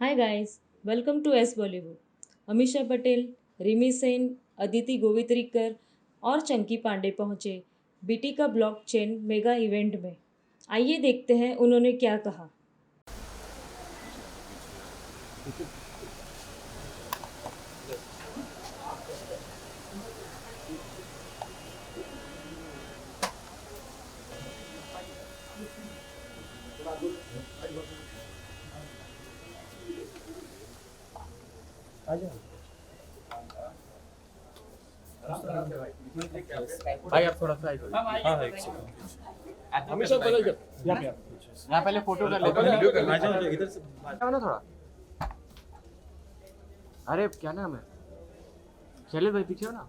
Hi guys, welcome to S Bollywood. Ameesha Patel, Rimi Sen, Aditi Gowitrikar और चंकी पांडे पहुंचे BT का ब्लॉकचेन मेगा इवेंट में। आइए देखते हैं उन्होंने क्या कहा। भाई आप थोड़ा सा हाँ एक सेकंड हमेशा बोला इधर यहाँ पहले फोटो कर लेते हैं वीडियो कर लेते हैं इधर से ना थोड़ा अरे क्या नाम है शैलेश भाई पीछे हो ना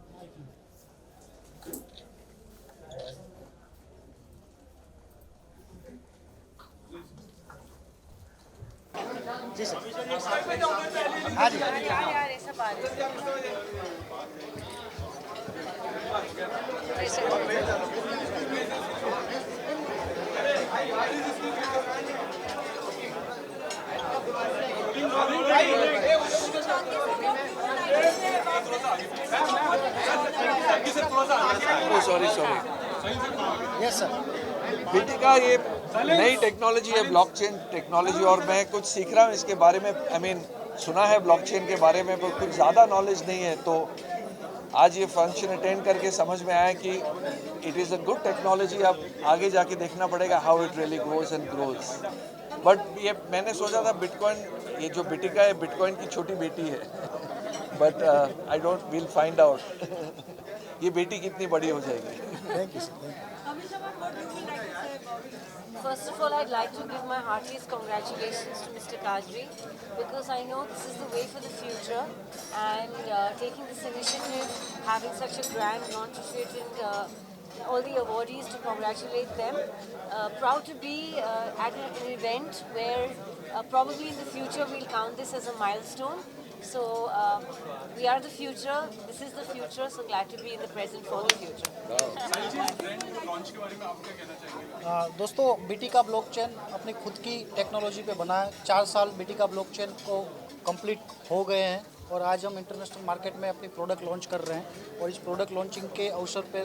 जी सर हाँ जी यार ऐसा बात सॉरी यस सर बीटी का ये नई टेक्नोलॉजी है ब्लॉकचेन टेक्नोलॉजी और मैं कुछ सीख रहा हूँ इसके बारे में सुना है ब्लॉकचेन के बारे में पर कुछ ज़्यादा नॉलेज नहीं है तो आज ये फंक्शन अटेंड करके समझ में आया कि it is a good technology. अब आगे जाके देखना पड़ेगा how it really grows and grows. But ये मैंने सोचा था बिटकॉइन ये जो बिटिका है बिटकॉइन की छोटी बेटी है but I don't will find out ये बेटी कितनी बड़ी हो जाएगी। Thank you sir First of all, I'd like to give my heartiest congratulations to Mr. Kadri because I know this is the way for the future and taking this initiative, having such a grand launch of it and all the awardees to congratulate them. Proud to be at an event where probably in the future we'll count this as a milestone. So we are the future, this is the future, so glad to be in the present for the future. दोस्तों BT का blockchain अपनी खुद की technology पे बना है। 4 साल BT का ब्लॉकचेन को कंप्लीट हो गए हैं और आज हम इंटरनेशनल मार्केट में अपनी प्रोडक्ट लॉन्च कर रहे हैं और इस प्रोडक्ट लॉन्चिंग के अवसर पे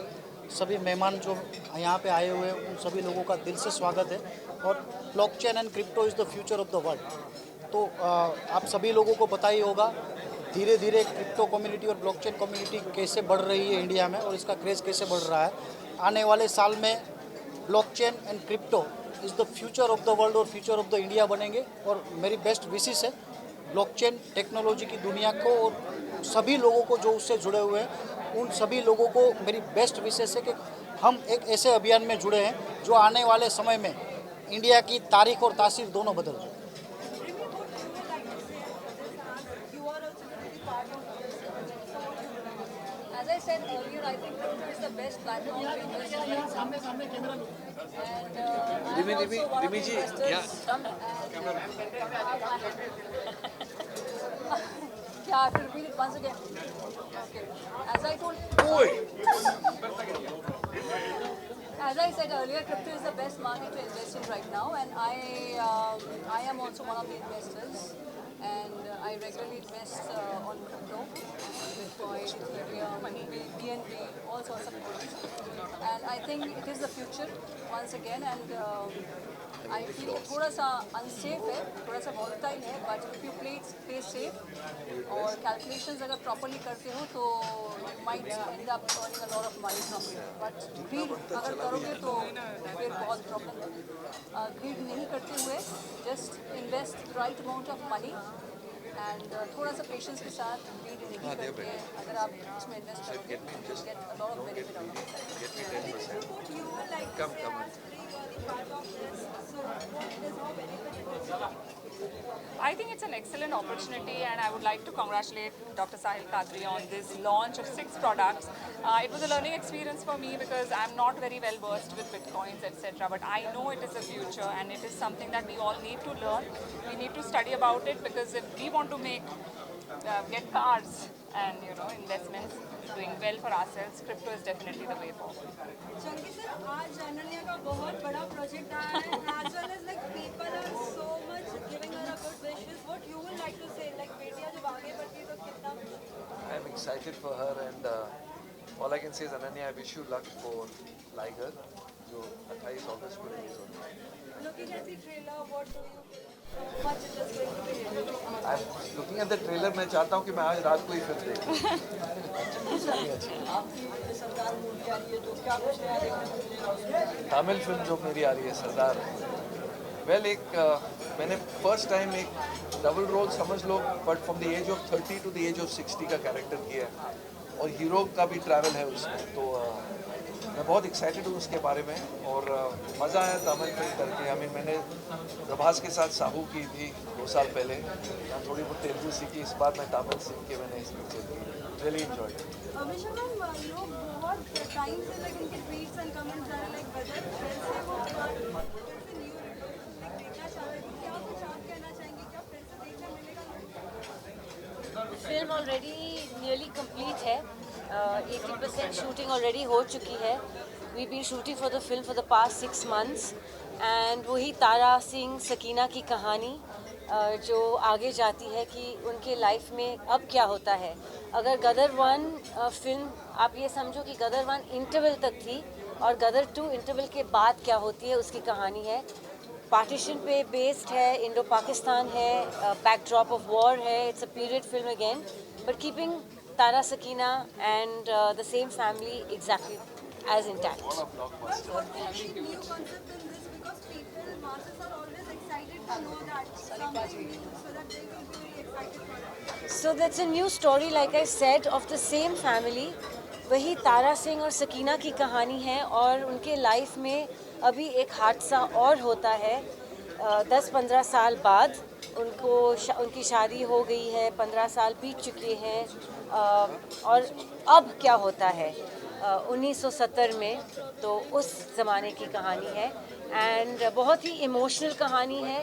सभी मेहमान जो यहाँ पे आए हुए हैं उन सभी लोगों का दिल से स्वागत है। और blockchain and crypto is the future of the world. तो आप सभी लोगों को पता ही होगा धीरे धीरे क्रिप्टो कम्युनिटी और ब्लॉकचेन कम्युनिटी कैसे बढ़ रही है इंडिया में और इसका क्रेज़ कैसे बढ़ रहा है। आने वाले साल में blockchain and crypto is the future of the world और फ्यूचर ऑफ द इंडिया बनेंगे। और मेरी बेस्ट विशेष है ब्लॉकचेन टेक्नोलॉजी की दुनिया को और सभी लोगों को जो उससे जुड़े हुए हैं उन सभी लोगों को मेरी बेस्ट विशेष है कि हम एक ऐसे अभियान में जुड़े हैं जो आने वाले समय में इंडिया की तारीख और तासीर दोनों बदल दें। As I said earlier, I think crypto is the best platform to invest in. And I'm also one of the investors. Yeah, I have to repeat it once again. Okay. As I told, as I said earlier, crypto is the best market to invest in right now, and I am also one of the investors, and I regularly invest on crypto, Bitcoin, Ethereum, BNB, all sorts of coins, and I think it is the future once again, and I feel थोड़ा सा unsafe है, थोड़ा सा volatile है, but if you play safe और calculations अगर properly करते हो तो you might end up earning a lot of money from it. But greed अगर करोगे तो फिर बहुत problem है। Greed नहीं करते हुए just invest the right amount of money and थोड़ा सा पेशेंस के साथ greed नहीं करके अगर आप इसमें invest करोगे you will get a lot of benefit out of it. I think it's an excellent opportunity and I would like to congratulate Dr. Sahil Kadri on this launch of 6 products. It was a learning experience for me because I'm not very well versed with bitcoins, etc. But I know it is a future and it is something that we all need to learn. We need to study about it because if we want to get cars and investments doing well for ourselves, crypto is definitely the way forward. Chunky sir आज अनन्या का बहुत बड़ा project आया है as well as like people are so much giving her a good wishes. What you would excited for her, and all I can say is Ananya, I wish you luck for Liger, जो 28 अगस्त को release होता है. Looking at the trailer, what do you think? How much it is going to be hit? I'm looking at the trailer. मैं चाहता हूँ कि मैं आज रात को ही फिल्म देखूँ. तमिल फिल्म जो मेरी आ रही है सरदार, वेल मैंने फर्स्ट टाइम एक डबल रोल समझ लो, but from the age of 30 to the age of 60 का कैरेक्टर किया है, और हीरो का भी ट्रैवल है उसमें, तो मैं बहुत एक्साइटेड हूँ उसके बारे में, और मज़ा आया तमिल फिल्म करके. आई मीन मैंने प्रभास के साथ साहू की थी 2 साल पहले, थोड़ी बहुत तेलुगु सीखी, इस बार मैं तमिल सीख के मैंने इस पिक्चर की. Really enjoy. अमीषा मैम, लोग बहुत टाइम से लाइक इनके ट्वीट्स एंड कमेंट्स जा रहे हैं, लाइक वेदर फिर से वो पार्ट फिर से न्यू लाइक देखना चाहते हैं. क्या कुछ आप कहना चाहेंगे, क्या फिर से देखने मिलेगा? फिल्म ऑलरेडी नियरली कंप्लीट है. 80% शूटिंग ऑलरेडी हो चुकी है. We been shooting for the film for the past 6 months, and वही तारा सिंह सकीना की कहानी जो आगे जाती है कि उनके लाइफ में अब क्या होता है. अगर गदर 1 फिल्म, आप ये समझो कि गदर 1 इंटरवल तक थी, और गदर 2 इंटरवल के बाद क्या होती है उसकी कहानी है. पार्टीशन पे बेस्ड है, इंडो पाकिस्तान है, बैकड्रॉप ऑफ वॉर है. It's a period film again, but keeping Tara Sakina and the same family exactly as intact. But what will be new concept in this, because people, masses are always excited to know that something new, so that they will be really excited for it. So that's a new story, like I said, of the same family. वही तारा सिंह और सकीना की कहानी है, और उनके life में अभी एक हादसा और होता है. 10-15 साल बाद उनकी शादी हो गई है, 15 साल बीत चुके हैं, और अब क्या होता है 1970 में, तो उस ज़माने की कहानी है. एंड बहुत ही इमोशनल कहानी है.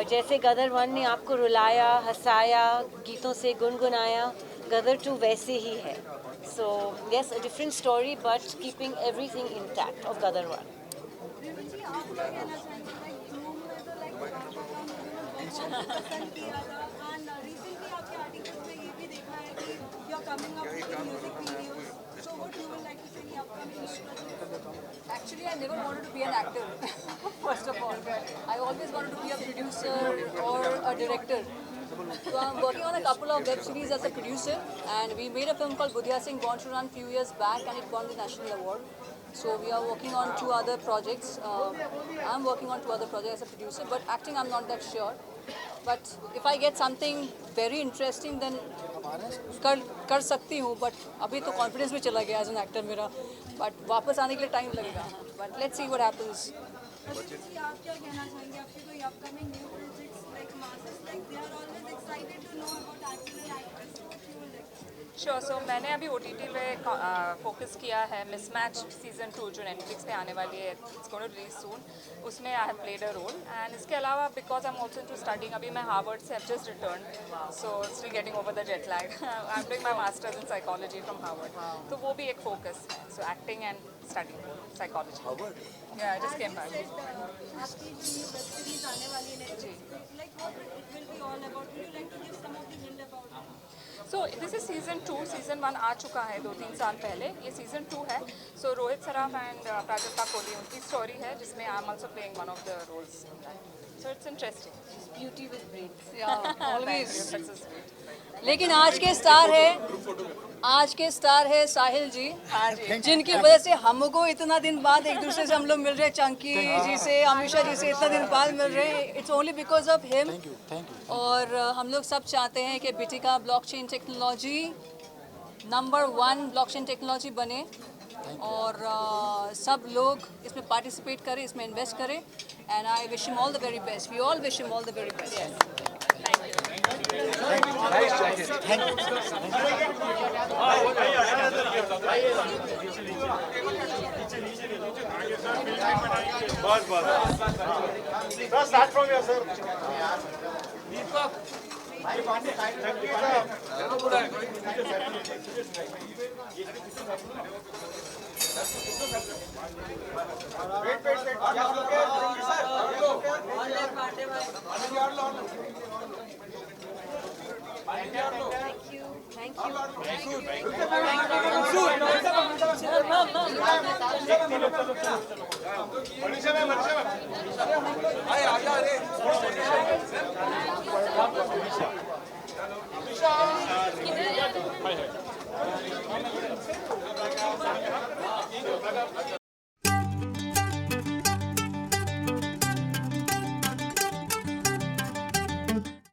जैसे गदर 1 ने आपको रुलाया, हंसाया, गीतों से गुनगुनाया, गदर 2 वैसे ही है. So yes, a different story but keeping everything intact of Gadar 1. जी, आप क्या कहना चाहेंगे? लाइक धूम में तो लाइक पसंद किया था, एंड रिसेंटली आपके आर्टिकल्स में ये भी देखा है कि you are coming up with music videos. So what you would like to say in upcoming? Actually, I never wanted to be an actor, first of all. I always wanted to be a producer or a director. So I'm working on a couple of web series as a producer, and we made a film called Budhya Singh Born to Run few years back, and it won the national award. So we are working on 2 other projects. I'm working on 2 other projects as a producer, but acting I'm not that sure. But if I get something very interesting, then कर सकती हूँ. But अभी तो confidence भी चला गया as an actor मेरा, but वापस आने के लिए टाइम लगेगा. But let's see what happens. जी, आप क्या कहना चाहेंगे? आपके कोई upcoming new projects, like masses, like they are always excited to know about actors and actresses. So what you will like? Sure. So मैंने अभी OTT पे फोकस किया है मिसमैच सीज़न 2 जो नेटफ्लिक्स पे आने वाली है. It's going to release soon. उसमें I have played a role. And इसके अलावा because I am also into studying, अभी मैं हार्वर्ड से have just return, so still getting over the jet lag. I am doing my masters in psychology from Harvard, तो वो भी एक focus है. So acting and studying psychology. Yeah I just came back. आपकी जो web series आने वाली है नेटफ्लिक्स पे, like what it will be all about? Would you like to give some of the hint about it? So this is season 2. Season 1 आ चुका है 2-3 साल पहले. ये सीज़न 2 है. सो रोहित सराफ एंड प्राजक्ता कोहली, उनकी स्टोरी है जिसमें I am also playing one of the roles. So it's interesting. Beauty with brains. Always. लेकिन आज के स्टार है साहिल जी, जिनकी वजह से हमको इतना दिन बाद एक दूसरे से हम लोग मिल रहे हैं. चंकी जी से, अमीषा जी से इतना दिन बाद मिल रहे हैं. It's only because of him. और हम लोग सब चाहते हैं कि बिटिका blockchain technology number 1 blockchain technology बने, और सब लोग इसमें पार्टिसिपेट करें, इसमें इन्वेस्ट करें. And I wish him all the very best. We all wish him all the very best. Nice jacket. Start from here, sir. Thank you. Thank you Manisha ma'am